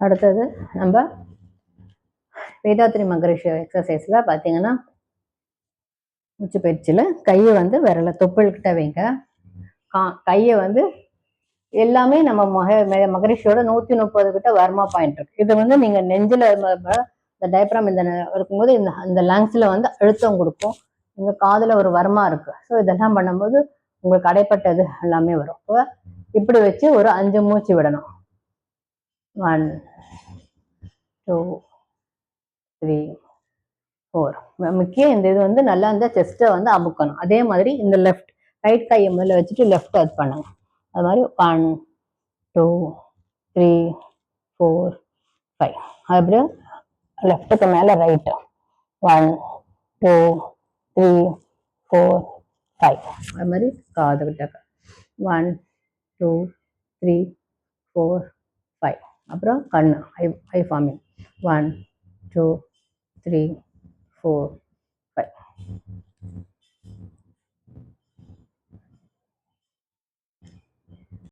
அடுத்தது நம்ம வேதாத்ரி மகரிஷி எக்ஸசைஸில் பார்த்தீங்கன்னா மூச்சு பயிற்சியில் கையை வந்து விரல தொப்புள்கிட்ட வைங்க. கையை வந்து எல்லாமே நம்ம மகரிஷியோட 130 கிட்ட வர்மா பாயிண்ட் இருக்கு. இது வந்து நீங்கள் நெஞ்சில் இந்த டயப்ராம் இந்த இருக்கும்போது இந்த லங்ஸில் வந்து அழுத்தம் கொடுக்கும். உங்கள் காதில் ஒரு வர்மா இருக்கு. ஸோ இதெல்லாம் பண்ணும்போது உங்களுக்கு அடைப்பட்டது எல்லாமே வரும். இப்படி வச்சு ஒரு 5 மூச்சு விடணும். 1 2 3 4. முக்கியம் இந்த இது வந்து நல்லா இந்த செஸ்ட்டை வந்து அமுக்கணும். அதே மாதிரி இந்த ரைட் கையை மேலே வச்சுட்டு லெஃப்ட் அது பண்ணுங்க. அது மாதிரி 1 2 3 4 5. அப்படியே லெஃப்ட்டுக்கு மேலே ரைட்டு 1 2 3 4 5. அது மாதிரி காதுகிட்ட 1 2 3 4 5. அப்புறம் கண்ணு ஐ ஃபார்மிங் 1 2 3 4